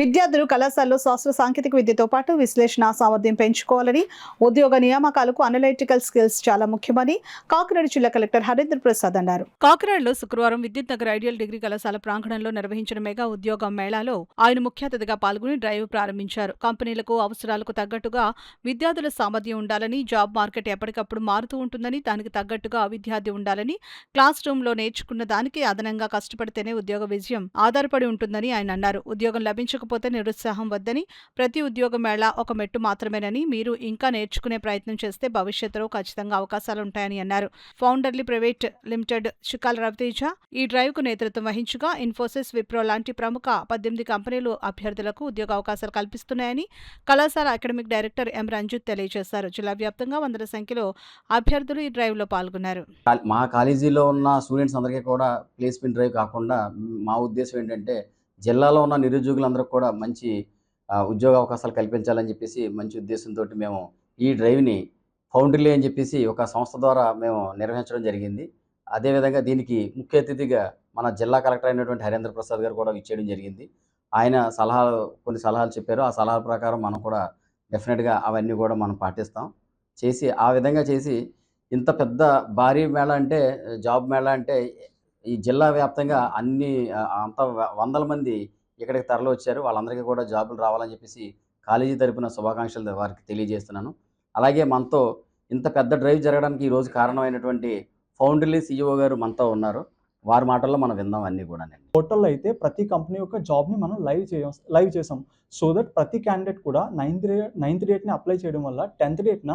విద్యార్థులు కళాశాలలో శాస్త్ర సాంకేతిక విద్యతో పాటు విశ్లేషణ సామర్థ్యం పెంచుకోవాలని, ఉద్యోగ నియామకాలకు అనలైటికల్ స్కిల్స్ చాలా ముఖ్యమని కాకినాడ జిల్లా కలెక్టర్ హరేంద్ర ప్రసాద్ అన్నారు. కాకినాడలో శుక్రవారం విద్యుత్ నగర్ ఐడియల్ డిగ్రీ కళాశాల ప్రాంగణంలో నిర్వహించిన మెగా ఉద్యోగ మేళాలో ఆయన ముఖ్య అతిథిగా పాల్గొని డ్రైవ్ ప్రారంభించారు. కంపెనీలకు అవసరాలకు తగ్గట్టుగా విద్యార్థుల సామర్థ్యం ఉండాలని, జాబ్ మార్కెట్ ఎప్పటికప్పుడు మారుతూ ఉంటుందని, దానికి తగ్గట్టుగా విద్యార్థి ఉండాలని, క్లాస్ రూమ్లో నేర్చుకున్న దానికి అదనంగా కష్టపడితేనే ఉద్యోగ విజయం ఆధారపడి ఉంటుందని ఆయన అన్నారు. ఉద్యోగం లభించకపోతే నిరుత్సాహం వద్దని, ప్రతి ఉద్యోగ మేళా ఒక మెట్టు మాత్రమేనని, మీరు ఇంకా నేర్చుకునే ప్రయత్నం చేస్తే భవిష్యత్తులో ఖచ్చితంగా అవకాశాలుంటాయని అన్నారు. ఫౌండర్లీ ప్రైవేట్ లిమిటెడ్ షికాల రవితేజ ఈ డ్రైవ్ కు నేతృత్వం వహించగా, ఇన్ఫోసిస్, విప్రో లాంటి ప్రముఖ 18 కంపెనీలు అభ్యర్థులకు ఉద్యోగ అవకాశాలు కల్పిస్తున్నాయని కళాశాల అకాడమిక్ డైరెక్టర్ ఎం రంజిత్ తెలియజేశారు. జిల్లా వ్యాప్తంగా వందల సంఖ్యలో అభ్యర్థులు ఈ డ్రైవ్ లో పాల్గొన్నారు. మా కాలేజీలో ఉన్న స్టూడెంట్స్ అందరికీ కూడా ప్లేస్మెంట్ డ్రైవ్ కాకుండా మా ఉద్దేశం ఏంటంటే జిల్లాలో ఉన్న నిరుద్యోగులందరికీ కూడా మంచి ఉద్యోగ అవకాశాలు కల్పించాలని చెప్పేసి మంచి ఉద్దేశంతో మేము ఈ డ్రైవ్ని ఫౌండర్లీ అని చెప్పేసి ఒక సంస్థ ద్వారా మేము నిర్వహించడం జరిగింది. అదేవిధంగా దీనికి ముఖ్య అతిథిగా మన జిల్లా కలెక్టర్ అయినటువంటి హరేంద్ర ప్రసాద్ గారు కూడా ఇచ్చేయడం జరిగింది. ఆయన కొన్ని సలహాలు చెప్పారు. ఆ సలహాల ప్రకారం మనం కూడా డెఫినెట్గా అవన్నీ కూడా మనం పాటిస్తాం. ఆ విధంగా చేసి ఇంత పెద్ద భారీ మేళా అంటే, జాబ్ మేళా అంటే ఈ జిల్లా వ్యాప్తంగా అంత వందల మంది ఇక్కడికి తరలివచ్చారు. వాళ్ళందరికీ కూడా జాబులు రావాలని చెప్పేసి కాలేజీ తరపున శుభాకాంక్షలు వారికి తెలియజేస్తున్నాను. అలాగే మనతో ఇంత పెద్ద డ్రైవ్ జరగడానికి ఈరోజు కారణమైనటువంటి ఫౌండర్లీ సీఈఓ గారు మనతో ఉన్నారు. వారి మాటల్లో మనం విందాం అన్నీ కూడా. పోర్టల్లో అయితే ప్రతి కంపెనీ యొక్క జాబ్ని మనం లైవ్ చేసాం. సో దట్ ప్రతి క్యాండిడేట్ కూడా నైన్త్ డేట్ని అప్లై చేయడం వల్ల 10th డేట్న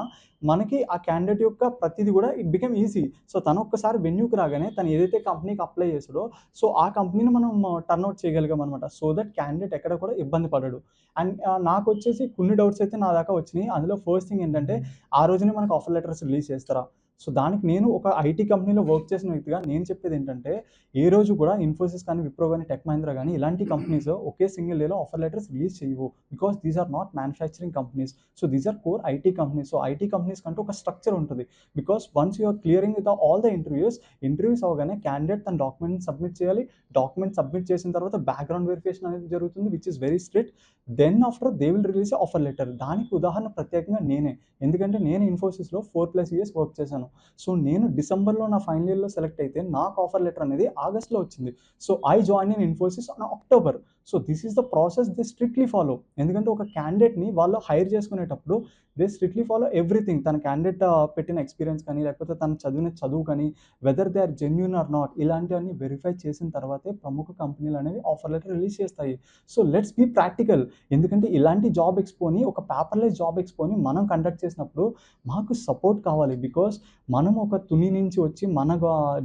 మనకి ఆ క్యాండిడేట్ యొక్క ప్రతిదీ కూడా ఇట్ బికమ్ ఈజీ. సో తను ఒక్కసారి వెన్యూకి రాగానే తను ఏదైతే కంపెనీకి అప్లై చేసాడో సో ఆ కంపెనీని మనం టర్న్అవుట్ చేయగలిగాం అనమాట. సో దట్ క్యాండిడేట్ ఎక్కడ కూడా ఇబ్బంది పడడు. అండ్ నాకు వచ్చేసి కొన్ని డౌట్స్ అయితే నా దాకా వచ్చినాయి. అందులో ఫస్ట్ థింగ్ ఏంటంటే, ఆ రోజునే మనకు ఆఫర్ లెటర్స్ రిలీజ్ చేస్తారా? సో దానికి నేను ఒక ఐటీ కంపెనీలో వర్క్ చేసిన వ్యక్తిగా నేను చెప్పేది ఏంటంటే, ఏ రోజు కూడా ఇన్ఫోసిస్ కానీ, విప్రో కానీ, టెక్ మహీంద్రా కానీ ఇలాంటి కంపెనీస్ ఒకే సింగిల్ డేలో ఆఫర్ లెటర్స్ రిలీజ్ చేయవు. Because these are not manufacturing companies. So these are core IT companies. So IT companies కంటూ ఒక స్ట్రక్చర్ ఉంటుంది. Because once you're clearing with all the interviews అవగానే క్యాండిడేట్ తన డాక్యుమెంట్ సబ్మిట్ చేయాలి. Document submit చేసిన తర్వాత background verification అనేది జరుగుతుంది, which is very strict. Then after they will release offer letter. దానికి ఉదాహరణ ప్రత్యేకంగా నేనే. ఎందుకంటే నేను ఇన్ఫోసిస్లో 4+ years వర్క్ చేశాను. సో నేను డిసెంబర్లో నా ఫైనల్ ఇయర్లో సెలెక్ట్ అయితే నాకు ఆఫర్ లెటర్ అనేది ఆగస్ట్లో వచ్చింది. So I join in Infosys on October. So this is the process they strictly follow. ఎందుకంటే ఒక క్యాండిడేట్ని వాళ్ళు హైర్ చేసుకునేటప్పుడు దే స్ట్రిక్ట్లీ ఫాలో ఎవ్రీథింగ్. తన క్యాండిడేట్ పెట్టిన ఎక్స్పీరియన్స్ కానీ, లేకపోతే తను చదివిన చదువు కానీ, whether they are genuine or not, ఇలాంటివన్నీ వెరిఫై చేసిన తర్వాతే ప్రముఖ కంపెనీలు అనేవి ఆఫర్ లెటర్ రిలీజ్ చేస్తాయి. So let's be practical. ఎందుకంటే ఇలాంటి జాబ్ ఎక్స్పోని, ఒక పేపర్లెస్ జాబ్ ఎక్స్పోని మనం కండక్ట్ చేసినప్పుడు మాకు సపోర్ట్ కావాలి. బికాస్ మనం ఒక తుని నుంచి వచ్చి మన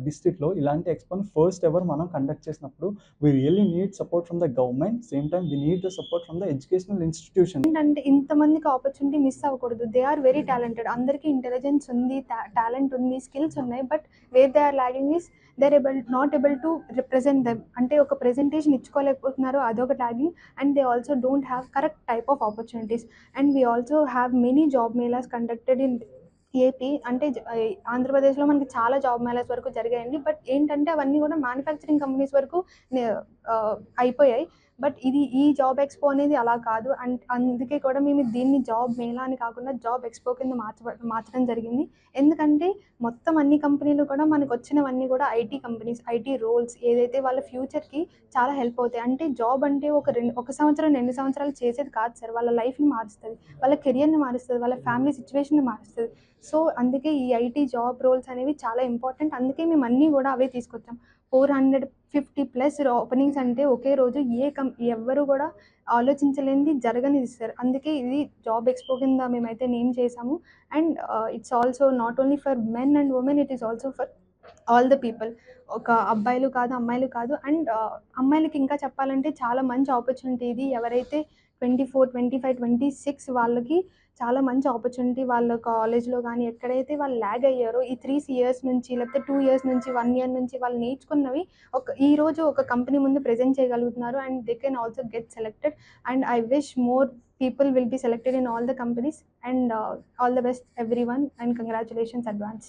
డిస్ట్రిక్ట్లో ఇలాంటి ఎక్స్పోని ఫస్ట్ ఎవర్ మనం కండక్ట్ చేసినప్పుడు we really need support from the government. Same time we need the support from the educational institution. ఏంటంటే ఇంతమందికి ఆపర్చునిటీ మిస్ అవ్వకూడదు. They are very talented. అందరికీ ఇంటెలిజెన్స్ ఉంది, టాలెంట్ ఉంది, స్కిల్స్ ఉన్నాయి. But where they are lagging is they are not able to represent them. అంటే ఒక presentation ఇచ్చుకోలేకపోతున్నారు, అదొక lagging. And they also don't have correct type of opportunities. And we also have many job melas conducted in AP. అంటే ఆంధ్రప్రదేశ్లో మనకి చాలా job melas వరకు జరిగాయండి. బట్ ఏంటంటే అవన్నీ కూడా మ్యానుఫ్యాక్చరింగ్ కంపెనీస్ వరకు అయిపోయాయి. బట్ ఈ జాబ్ ఎక్స్పో అనేది అలా కాదు. అండ్ అందుకే కూడా మేము దీన్ని జాబ్ మేళా అని కాకుండా జాబ్ ఎక్స్పో కింద మార్చడం జరిగింది. ఎందుకంటే మొత్తం అన్ని కంపెనీలు కూడా మనకు వచ్చినవన్నీ కూడా ఐటీ కంపెనీస్, ఐటీ రోల్స్ ఏదైతే వాళ్ళ ఫ్యూచర్కి చాలా హెల్ప్ అవుతాయి. అంటే జాబ్ అంటే ఒక సంవత్సరం 2 సంవత్సరాలు చేసేది కాదు సార్. వాళ్ళ లైఫ్ని మారుస్తుంది, వాళ్ళ కెరియర్ని మారుస్తుంది, వాళ్ళ ఫ్యామిలీ సిచ్యువేషన్ని మారుస్తుంది. సో అందుకే ఈ ఐటీ జాబ్ రోల్స్ అనేవి చాలా ఇంపార్టెంట్. అందుకే మేము అన్నీ కూడా అవే తీసుకొచ్చాం. 450+ ఓపెనింగ్స్ అంటే ఒకే రోజు ఎవ్వరు కూడా ఆలోచించలేనిది జరగనిది సార్. అందుకే ఇది జాబ్ ఎక్స్పో కింద మేమైతే నేమ్ చేసాము. And it's also not only for men and women, it is also for all the people. ఒక అబ్బాయిలు కాదు, అమ్మాయిలు కాదు. అండ్ అమ్మాయిలకి ఇంకా చెప్పాలంటే చాలా మంచి ఆపర్చునిటీ ఇది. ఎవరైతే 24, 25, 26 వాళ్ళకి చాలా మంచి ఆపర్చునిటీ. వాళ్ళ కాలేజ్లో కానీ ఎక్కడైతే వాళ్ళు ల్యాగ్ అయ్యారో ఈ 3 years నుంచి, లేకపోతే 2 years నుంచి, 1 year నుంచి వాళ్ళు నేర్చుకున్నవి ఈరోజు ఒక కంపెనీ ముందు ప్రెజెంట్ చేయగలుగుతున్నారు. And they can also get selected. And I wish more people will be selected in all the companies. And all the best everyone, and congratulations advance.